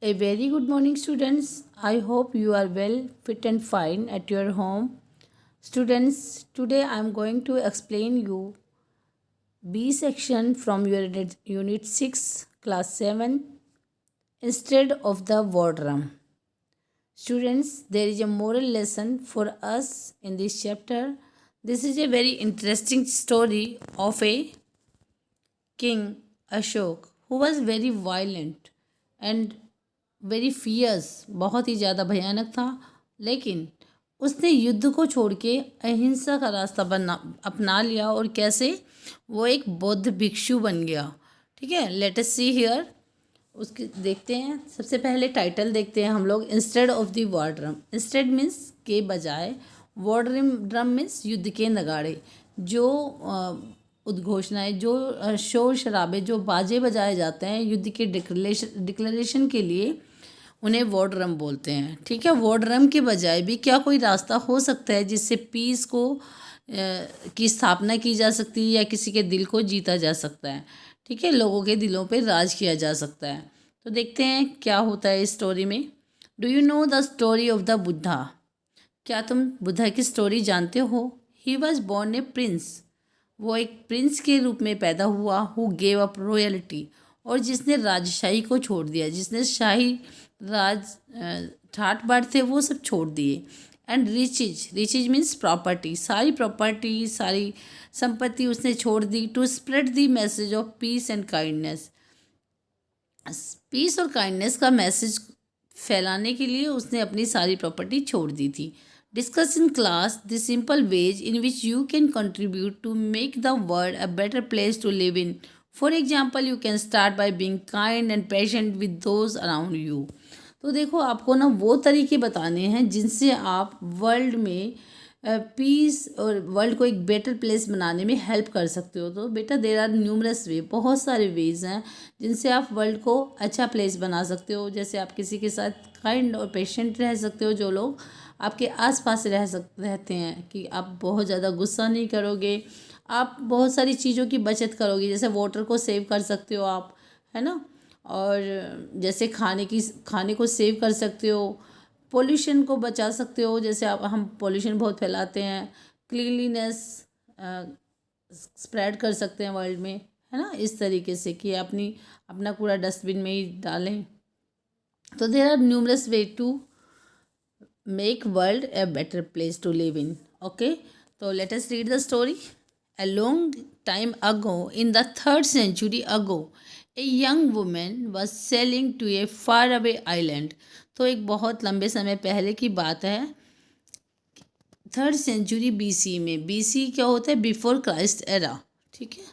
A very good morning, students. I hope you are well, fit, and fine at your home. Students, today I am going to explain you B section from your unit 6, class 7, instead of the war drum. Students, there is a moral lesson for us in this chapter. This is a very interesting story of a king Ashok who was very violent and very fierce, बहुत ही ज़्यादा भयानक था। लेकिन उसने युद्ध को छोड़ के अहिंसा का रास्ता अपना लिया और कैसे वो एक बौद्ध भिक्षु बन गया। ठीक है, लेट अस सी हियर। उसके देखते हैं, सबसे पहले टाइटल देखते हैं हम लोग, instead of the war drum. Instead means के बजाय, वॉर ड्रम मीन्स युद्ध के नगाड़े, जो उद्घोषणाएं, जो शोर शराबे, जो बाजे बजाए जाते हैं युद्ध के डिक्लेरेशन के लिए, उन्हें वॉर ड्रम बोलते हैं। ठीक है, वॉर ड्रम के बजाय भी क्या कोई रास्ता हो सकता है जिससे पीस को की स्थापना की जा सकती है या किसी के दिल को जीता जा सकता है। ठीक है, लोगों के दिलों पे राज किया जा सकता है। तो देखते हैं क्या होता है इस स्टोरी में। Do you know the story of the Buddha? क्या तुम बुद्धा की स्टोरी जानते हो? He was born a prince. वो एक प्रिंस के रूप में पैदा हुआ, हु गेव अप रॉयल्टी, और जिसने राजशाही को छोड़ दिया, जिसने शाही राज ठाट बाट थे वो सब छोड़ दिए। एंड रिचेज मीन्स प्रॉपर्टी, सारी प्रॉपर्टी, सारी संपत्ति उसने छोड़ दी, to spread the message of peace and kindness. Peace और काइंडनेस का मैसेज फैलाने के लिए उसने अपनी सारी प्रॉपर्टी छोड़ दी थी। Discuss in class the simple ways in which you can contribute to make the world a better place to live in. For example, you can start by being kind and patient with those around you. तो देखो, आपको ना वो तरीके बताने हैं जिनसे आप वर्ल्ड में पीस और वर्ल्ड को एक बेटर प्लेस बनाने में हेल्प कर सकते हो। तो बेटा, देर आर न्यूमरस वे, बहुत सारे वेज हैं जिनसे आप वर्ल्ड को अच्छा प्लेस बना सकते हो। जैसे आप किसी के साथ काइंड और पेशेंट रह सकते हो, जो लोग आपके आसपास रहते हैं, कि आप बहुत ज़्यादा गुस्सा नहीं करोगे, आप बहुत सारी चीज़ों की बचत करोगे, जैसे वाटर को सेव कर सकते हो आप, है ना, और जैसे खाने को सेव कर सकते हो, पोल्यूशन को बचा सकते हो, जैसे हम पोल्यूशन बहुत फैलाते हैं, क्लीनलीनेस स्प्रेड कर सकते हैं वर्ल्ड में, है ना, इस तरीके से कि अपना कूड़ा डस्टबिन में ही डालें। तो there are numerous way to make world a better place to live in. Okay, so let us read the story. A long time ago, in the 3rd century ago, a young woman was sailing to a faraway island. तो एक बहुत लंबे समय पहले की बात है, 3rd century BC में। BC क्या होता है? Before Christ era. ठीक है,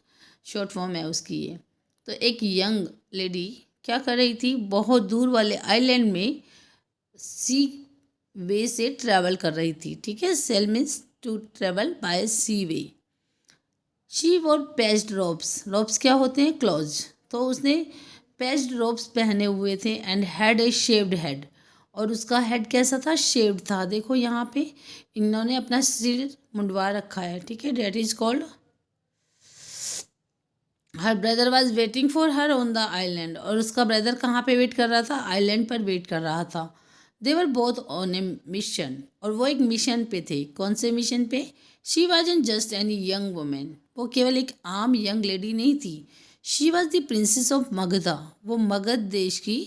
शॉर्ट फॉर्म है उसकी ये। तो एक यंग लेडी क्या कर रही थी? बहुत दूर वाले आइलैंड में सी वे से ट्रैवल कर रही थी। ठीक है, sail means to travel by sea way. She wore patched robes. Robes क्या होते हैं? क्लॉज। तो उसने पैच्ड रोब्स पहने हुए थे, and had a shaved head, और उसका हेड कैसा था? शेव्ड था। देखो यहाँ पे इन्होंने अपना सिर मुंडवा रखा है। ठीक है, that is called. Her brother was waiting for her on the island, और उसका ब्रदर कहाँ पे वेट कर रहा था? आइलैंड पर वेट कर रहा था। They were both on a mission, और वो एक मिशन पे थे। कौन से मिशन पे? She was an just any young women, वो केवल एक आम यंग लेडी नहीं थी। She was the princess of Magadha, वो मगध देश की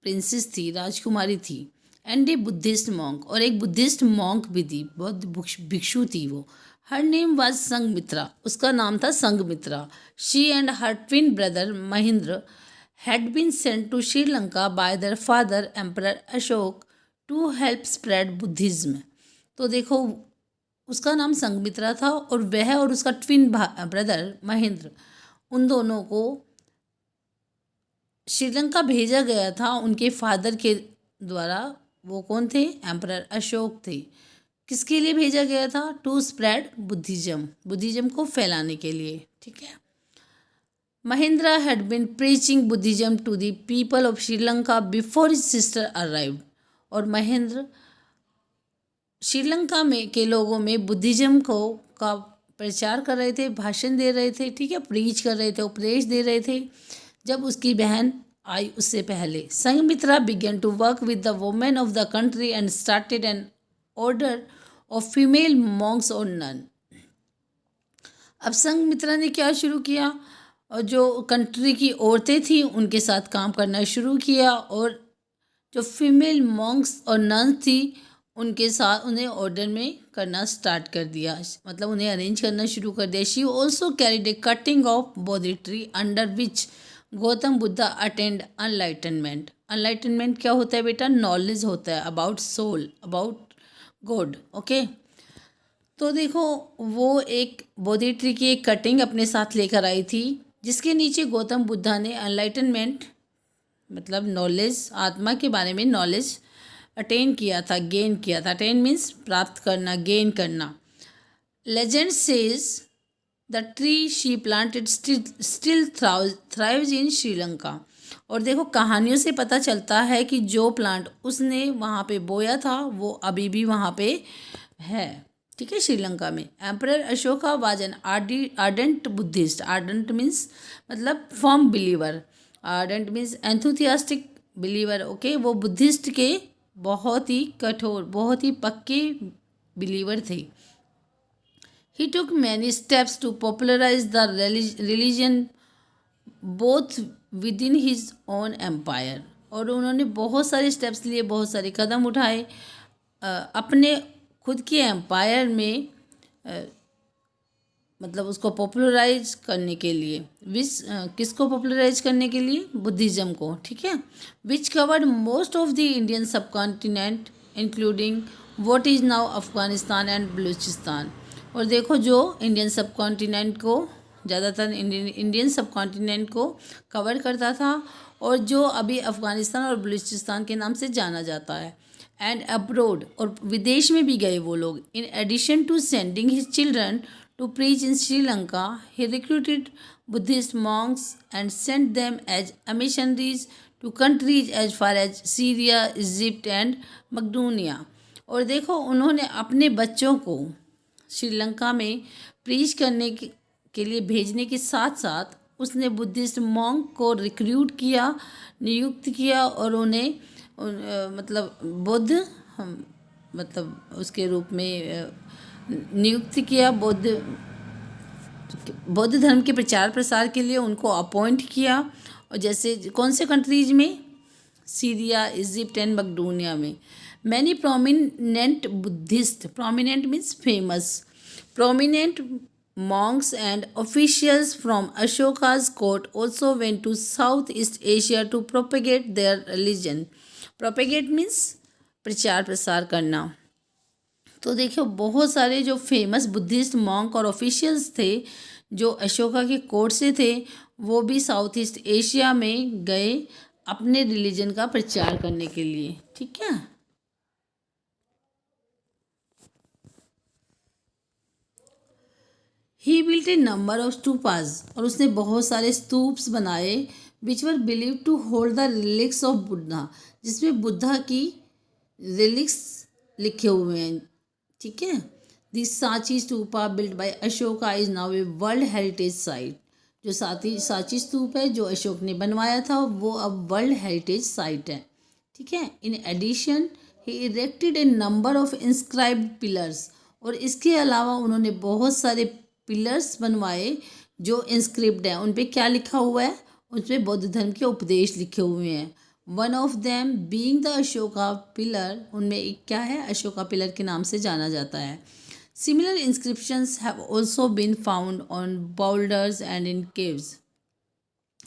प्रिंसेस थी, राजकुमारी थी। एंड ए बुद्धिस्ट मॉन्क, और एक बुद्धिस्ट मॉन्क भी थी, बहुत भिक्षु थी वो। हर नेम वॉज संघमित्रा, उसका नाम था Sanghamitra. She and her twin brother Mahendra had been sent to Sri Lanka by their father Emperor Ashok to help spread Buddhism. तो देखो, उसका नाम संघमित्रा था, और वह और उसका ट्विन ब्रदर महेंद्र, उन दोनों को श्रीलंका भेजा गया था उनके फादर के द्वारा। वो कौन थे? एम्परर अशोक थे। किसके लिए भेजा गया था? टू स्प्रेड बुद्धिज्म को फैलाने के लिए। ठीक है, Mahendra had been preaching Buddhism to the people of Sri Lanka before his sister arrived. और महेंद्र श्रीलंका में के लोगों में बुद्धिज्म का प्रचार कर रहे थे, भाषण दे रहे थे। ठीक है, प्रीच कर रहे थे, उपदेश दे रहे थे, जब उसकी बहन आई उससे पहले Sanghamitra began to work with the women of the country and started an order of female monks और नन। अब संघमित्रा ने क्या शुरू किया, और जो कंट्री की औरतें थी उनके साथ काम करना शुरू किया, और जो फीमेल मॉन्क्स और नन थी उनके साथ उन्हें ऑर्डर में करना स्टार्ट कर दिया, मतलब उन्हें अरेंज करना शुरू कर दिया। She also carried a cutting of Bodhi tree under which Gautam Buddha attained enlightenment. Enlightenment क्या होता है बेटा, नॉलेज होता है about soul, about God. Okay, तो देखो वो एक बोधि ट्री की एक कटिंग अपने साथ लेकर आई थी जिसके नीचे गौतम बुद्धा ने अनलाइटनमेंट मतलब नॉलेज, आत्मा के बारे में नॉलेज अटेन किया था, गेन किया था। अटेन मीन्स प्राप्त करना, गेन करना। Legend says the tree she planted still thrives in Sri Lanka. और देखो कहानियों से पता चलता है कि जो प्लांट उसने वहाँ पे बोया था वो अभी भी वहाँ पे है, ठीक है, श्रीलंका में। Emperor Ashoka was an ardent Buddhist. Ardent means मतलब firm believer, ardent means enthusiastic believer. Okay, वो बुद्धिस्ट के बहुत ही कठोर, बहुत ही पक्के बिलीवर थे। He took many steps to popularize the religion both within his own empire। और उन्होंने बहुत सारे स्टेप्स लिए, बहुत सारे कदम उठाए अपने खुद के एम्पायर में, मतलब उसको पॉपुलराइज करने के लिए। किसको पॉपुलराइज करने के लिए, बुद्धिज़्म को, ठीक है। Which covered most of the Indian subcontinent including what is now Afghanistan and Balochistan. और देखो जो इंडियन सब कॉन्टिनेंट को, ज़्यादातर इंडियन सब कॉन्टिनेंट को कवर करता था, और जो अभी अफ़गानिस्तान और बलूचिस्तान के नाम से जाना जाता है। एंड अब्रोड, और विदेश में भी गए वो लोग। In addition to sending his children to preach in Sri Lanka, he recruited Buddhist monks and sent them as missionaries to countries as far as Syria, Egypt and Macedonia। और देखो उन्होंने अपने बच्चों को श्रीलंका में प्रीच करने के लिए भेजने के साथ साथ उसने बुद्धिस्ट मॉन्क को रिक्रूट किया, नियुक्त किया, और उन्हें मतलब बुद्ध मतलब उसके रूप में नियुक्त किया। बौद्ध धर्म के प्रचार प्रसार के लिए उनको अपॉइंट किया। और जैसे कौन से कंट्रीज में, सीरिया, इजिप्ट एंड मकदूनिया में। Many prominent Buddhist, prominent means famous, prominent monks and officials from Ashoka's court also went to Southeast Asia to propagate their religion। propagate means प्रचार प्रसार करना। तो देखियो बहुत सारे जो फेमस बुद्धिस्ट मॉन्क और ऑफिशियल्स थे जो अशोका के कोर्ट से थे, वो भी साउथ ईस्ट एशिया में गए अपने रिलीजन का प्रचार करने के लिए, ठीक है। He built a number of stupas, और उसने बहुत सारे स्तूप्स बनाए which were believed to hold the relics of Buddha, जिसमें बुद्धा की रिलिक्स लिखे हुए हैं, ठीक है। This Sanchi stupa built by Ashoka is now a world heritage site. जो सांची स्तूप है जो अशोक ने बनवाया था वो अब वर्ल्ड हेरिटेज साइट है, ठीक है। In addition he erected a number of inscribed pillars, और इसके अलावा उन्होंने बहुत सारे पिलर्स बनवाए जो इंस्क्रिप्ट हैं, उन पे क्या लिखा हुआ है, उन पे बौद्ध धर्म के उपदेश लिखे हुए हैं। One of them being the Ashoka pillar, उनमें एक क्या है, अशोका पिलर के नाम से जाना जाता है। Similar inscriptions have also been found on boulders and in caves.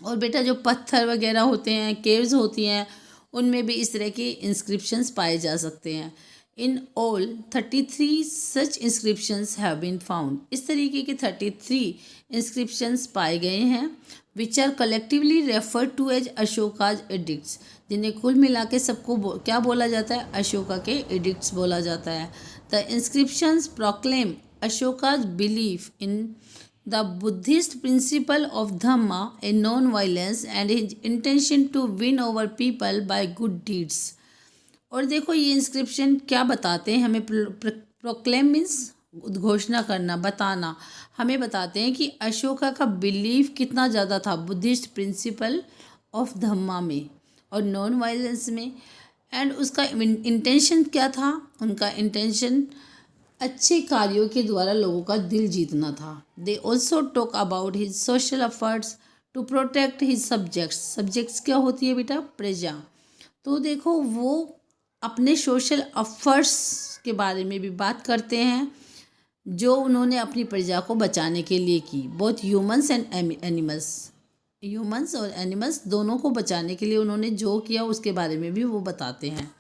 और बेटा जो पत्थर वगैरह होते हैं, केव्स होती हैं, उनमें भी इस तरह के इंस्क्रिप्शंस पाए जा सकते हैं। In all 33 such inscriptions have been found. इस तरीके के 33 इंस्क्रिप्शंस पाए गए हैं which are collectively refer to as Ashoka's edicts, जिन्हें कुल मिला के सबको क्या बोला जाता है, अशोका के एडिक्ट्स बोला जाता है। The inscriptions proclaim Ashoka's belief in the Buddhist principle of dhamma, a non violence and his intention to win over people by good deeds. और देखो ये इंस्क्रिप्शन क्या बताते हैं हमें, प्रोक्लेम मीन्स उद्घोषणा करना, बताना, हमें बताते हैं कि अशोका का बिलीफ कितना ज़्यादा था बुद्धिस्ट प्रिंसिपल ऑफ धम्मा में और नॉन वायलेंस में। एंड उसका इंटेंशन क्या था? उनका इंटेंशन अच्छे कार्यों के द्वारा लोगों का दिल जीतना था। They also talk about his social efforts to protect his subjects. Subjects क्या होती है बेटा? प्रजा। तो देखो वो अपने सोशल एफर्ट्स के बारे में भी बात करते हैं जो उन्होंने अपनी प्रजा को बचाने के लिए की। Both humans and animals, humans और एनिमल्स दोनों को बचाने के लिए उन्होंने जो किया उसके बारे में भी वो बताते हैं।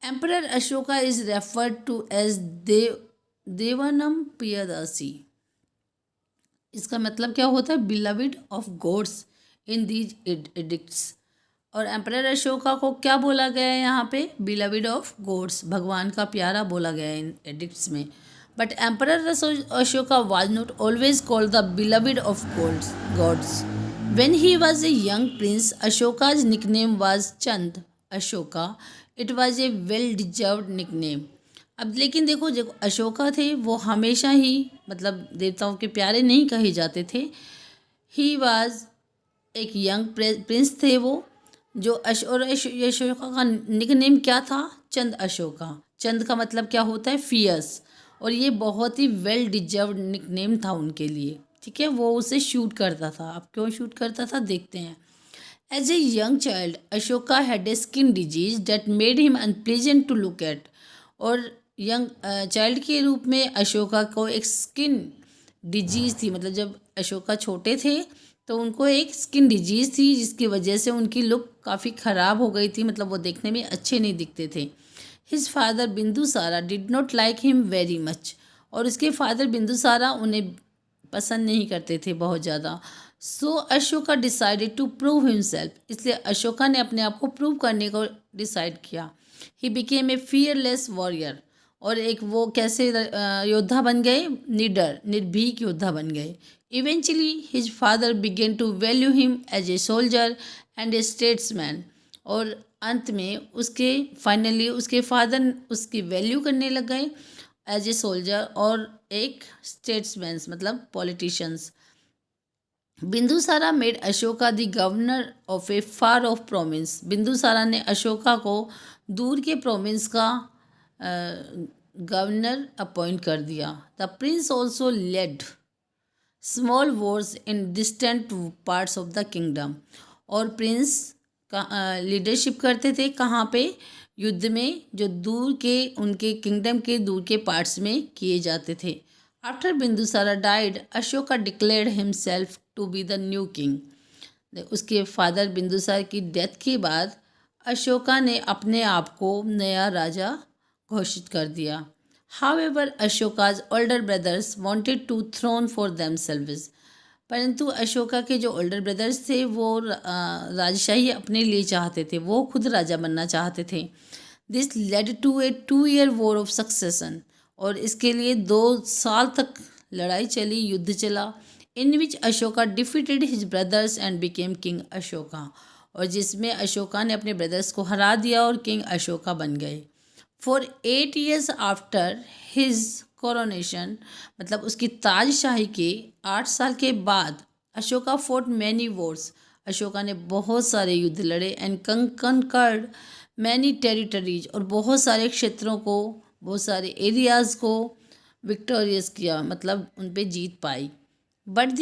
Emperor Ashoka is referred to as Devanam Priyadarshi. इसका मतलब क्या होता है? Beloved of gods in these edicts. और एम्परर अशोका को क्या बोला गया है यहाँ पे? बिलविड ऑफ गॉड्स, भगवान का प्यारा बोला गया है इन एडिक्ट्स में। But emperor Ashoka was not always called the beloved of gods. When he was a young prince, Ashoka's nickname was Chand Ashoka. It was a well-deserved nickname. अब लेकिन देखो जो अशोका थे वो हमेशा ही मतलब देवताओं के प्यारे नहीं कहे जाते थे। ही वाज एक यंग प्रिंस थे वो जो अशोका का निकनेम क्या था? चंद अशोका। चंद का मतलब क्या होता है? फियर्स। और ये बहुत ही वेल डिजर्व्ड निकनेम था उनके लिए। ठीक है, वो उसे शूट करता था। अब क्यों शूट करता था देखते हैं। As a young child Ashoka had a skin disease that made him unpleasant to look at. और यंग चाइल्ड के रूप में अशोका को एक स्किन डिजीज़ थी। मतलब जब अशोका छोटे थे तो उनको एक स्किन डिजीज़ थी जिसकी वजह से उनकी लुक काफ़ी ख़राब हो गई थी। मतलब वो देखने में अच्छे नहीं दिखते थे। His father Bindusara did not like him very much. और उसके फादर बिंदुसारा उन्हें पसंद नहीं करते थे बहुत ज़्यादा। So Ashoka decided to prove himself. इसलिए अशोका ने अपने आप को प्रूव करने को डिसाइड किया। He became a fearless warrior. और एक वो कैसे योद्धा बन गए? निडर, निर्भीक योद्धा बन गए। Eventually his father began to value him as a soldier and a statesman. और अंत में फाइनली उसके फादर उसकी वैल्यू करने लग गए एज ए सोल्जर और एक स्टेट्समैन मतलब politicians. Bindusara made Ashoka the governor of A far of province. Bindusara ने अशोका को दूर के प्रोविंस का गवर्नर अपॉइंट कर दिया। The Prince also lead small Wars in distant parts of the kingdom. और प्रिंस का लीडरशिप करते थे कहाँ पे? युद्ध में जो दूर के उनके किंगडम के दूर के पार्ट्स में किए जाते थे। After Bindusara died Ashoka declared himself to be the new king. उसके फादर बिंदुसार की डेथ के बाद अशोका ने अपने आप को नया राजा घोषित कर दिया। However Ashoka's older brothers wanted to throne for themselves. परंतु अशोका के जो ओल्डर ब्रदर्स थे वो राजशाही अपने लिए चाहते थे, वो खुद राजा बनना चाहते थे। This led to a 2 year war of succession. और इसके लिए 2 साल तक लड़ाई चली, युद्ध चला। In which Ashoka defeated his brothers and became king Ashoka. और जिसमें अशोका ने अपने ब्रदर्स को हरा दिया और किंग अशोका बन गए। For 8 years after his coronation, मतलब उसकी ताजशाही के 8 साल के बाद Ashoka fort many Wars. Ashoka ने बहुत सारे युद्ध लड़े एंड कंकर्ड मैनी टेरिटरीज। और बहुत सारे क्षेत्रों को, बहुत सारे एरियाज़ को विक्टोरियस किया, मतलब उन पे जीत पाई। But the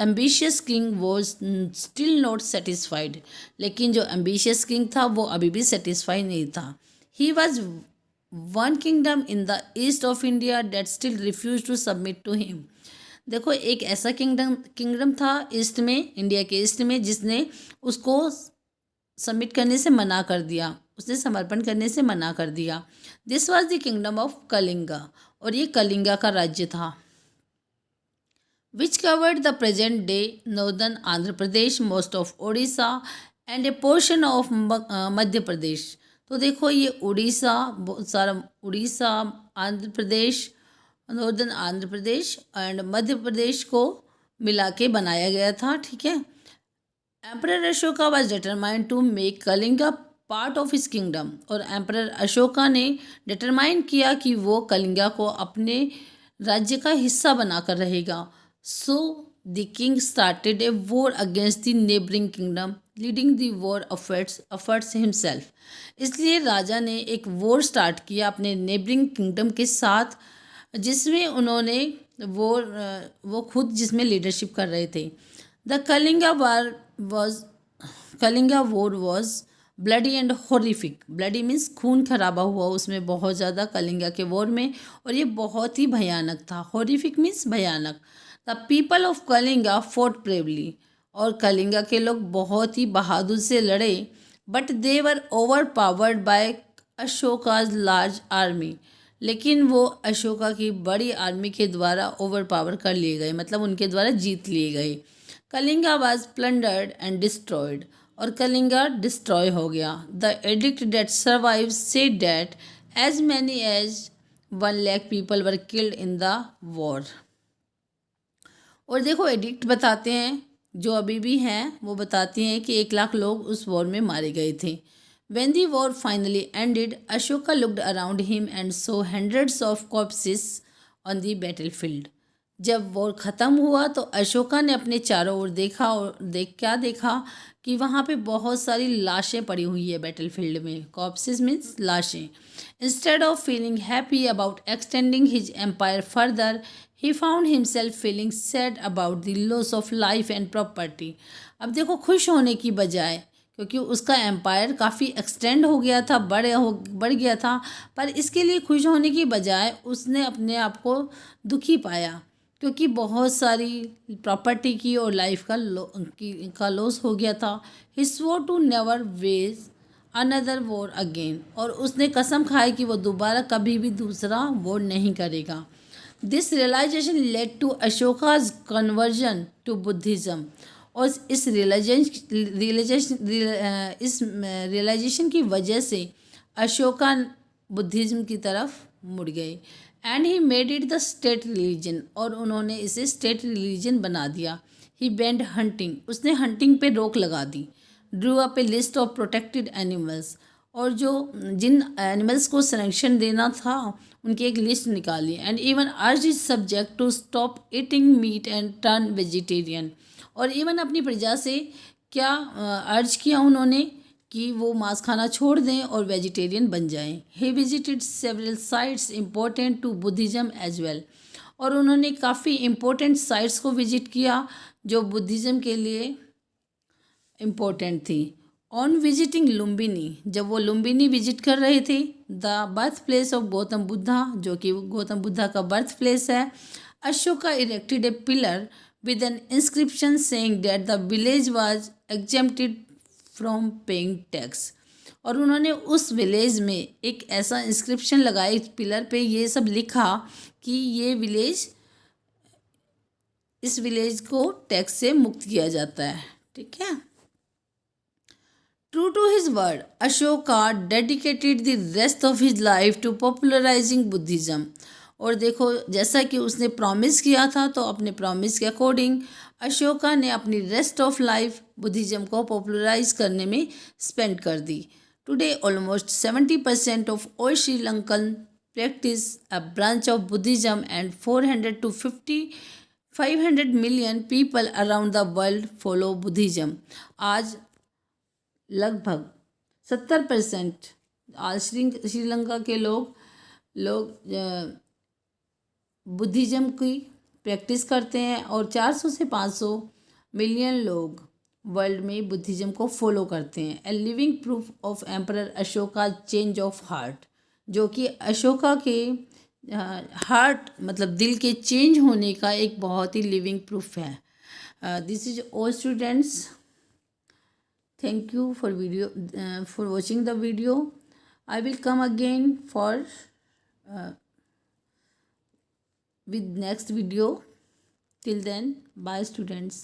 ambitious king was still not satisfied. लेकिन जो एम्बिशियस किंग था वो अभी भी सेटिस्फाई नहीं था। He was one kingdom in the east of India that still refuse to submit to him. देखो एक ऐसा किंगडम था ईस्ट में, इंडिया के ईस्ट में, जिसने उसको सबमिट करने से मना कर दिया, उसने समर्पण करने से मना कर दिया। This was the kingdom of Kalinga. और ये कलिंगा का राज्य था। Which covered the present day northern Andhra Pradesh, most of Odisha and a portion of Madhya Pradesh. तो देखो ये उड़ीसा, बहुत सारा उड़ीसा, आंध्र प्रदेश, नॉर्दर्न आंध्र प्रदेश एंड मध्य प्रदेश को मिला के बनाया गया था। ठीक है। Emperor Ashoka was determined to make Kalinga part of his kingdom. और एम्परर अशोका ने डिटरमाइन किया कि वो कलिंगा को अपने राज्य का हिस्सा बनाकर रहेगा। So the king started a war against the neighbouring kingdom leading the war efforts himself. इसलिए राजा ने एक वॉर स्टार्ट किया अपने नेबरिंग किंगडम के साथ, जिसमें उन्होंने वो खुद जिसमें लीडरशिप कर रहे थे। The Kalinga war was bloody and horrific. Bloody means खून खराबा हुआ उसमें बहुत ज़्यादा कलिंगा के वॉर में, और ये बहुत ही भयानक था। हॉरिफिक मीन्स भयानक। The people of Kalinga fort bravely, और कलिंगा के लोग बहुत ही बहादुर से लड़े, but they were over powered by Ashoka's large army. लेकिन वो अशोका की बड़ी आर्मी के द्वारा ओवर पावर कर लिए गए, मतलब उनके द्वारा जीत लिए गए। Kalinga was plundered and destroyed, और कलिंगा डिस्ट्रॉय हो गया। The edict that survive said that as many as 1 lakh people were killed in the war. और देखो एडिक्ट बताते हैं, जो अभी भी हैं वो बताती हैं कि 1 लाख लोग उस वॉर में मारे गए थे। When the war finally ended, Ashoka looked around him and saw hundreds of corpses on the battlefield. जब वॉर ख़त्म हुआ तो अशोका ने अपने चारों ओर देखा, और क्या देखा कि वहाँ पे बहुत सारी लाशें पड़ी हुई है बैटलफील्ड में। कॉर्प्सेस मीन्स लाशें। Instead of feeling happy about extending his empire further, he found himself feeling sad about the loss of life and property. अब देखो, खुश होने की बजाय, क्योंकि उसका एम्पायर काफ़ी एक्सटेंड हो गया था, बढ़ गया था, पर इसके लिए खुश होने की बजाय उसने अपने आप को दुखी पाया, क्योंकि बहुत सारी प्रॉपर्टी की और लाइफ का लॉस हो गया था। He swore to never wage another war again, और उसने कसम खाई कि वो दोबारा कभी भी दूसरा वॉर नहीं करेगा। This realization led to Ashoka's conversion to Buddhism, और इस रियलाइजेशन की वजह से अशोका बुद्धिज़्म की तरफ मुड़ गए। And he made it the state religion, और उन्होंने इसे स्टेट रिलीजन बना दिया। ही बैंड हंटिंग, उसने हंटिंग पे रोक लगा दी। Drew up a list of protected animals, और जो जिन एनिमल्स को संरक्षण देना था उनकी एक लिस्ट निकाली। And even urge his subjects to stop eating meat and turn vegetarian, और इवन अपनी प्रजा से क्या अर्ज किया उन्होंने कि वो मांस खाना छोड़ दें और वेजिटेरियन बन जाएं। He visited several sites important to Buddhism as well, और उन्होंने काफ़ी इम्पोर्टेंट साइट्स को विजिट किया जो बुद्धिज़्म के लिए इम्पोर्टेंट थी। ऑन विजिटिंग लुम्बिनी, जब वो लुम्बिनी विजिट कर रहे थे, the birth place of Gautam Buddha, जो कि गौतम बुद्धा का बर्थ प्लेस है, Ashoka erected A pillar with an inscription saying that the village was exempted from paying tax, और उन्होंने उस विलेज में एक ऐसा इंस्क्रिप्शन लगाया पिलर पे, ये सब लिखा कि ये विलेज, इस विलेज को टैक्स से मुक्त किया जाता है। ठीक है। True to his word, Ashoka dedicated the rest of his life to popularising Buddhism, और देखो जैसा कि उसने प्रॉमिस किया था, तो अपने प्रॉमिस के अकॉर्डिंग अशोका ने अपनी रेस्ट ऑफ लाइफ बुद्धिज़्म को पॉपुलराइज करने में स्पेंड कर दी। Today almost 70% of all Sri Lankan practice a branch of Buddhism and 400 to 500 million people around the world follow Buddhism. आज लगभग 70% आज श्रीलंका के लोग बुद्धिज़्म की प्रैक्टिस करते हैं, और 400 से 500 मिलियन लोग वर्ल्ड में बुद्धिज़्म को फॉलो करते हैं। A living proof of emperor Ashoka change of heart, जो कि अशोका के हार्ट मतलब दिल के चेंज होने का एक बहुत ही लिविंग प्रूफ है। This is all students, thank you for watching the video. I will come again for with next video. Till then, bye students.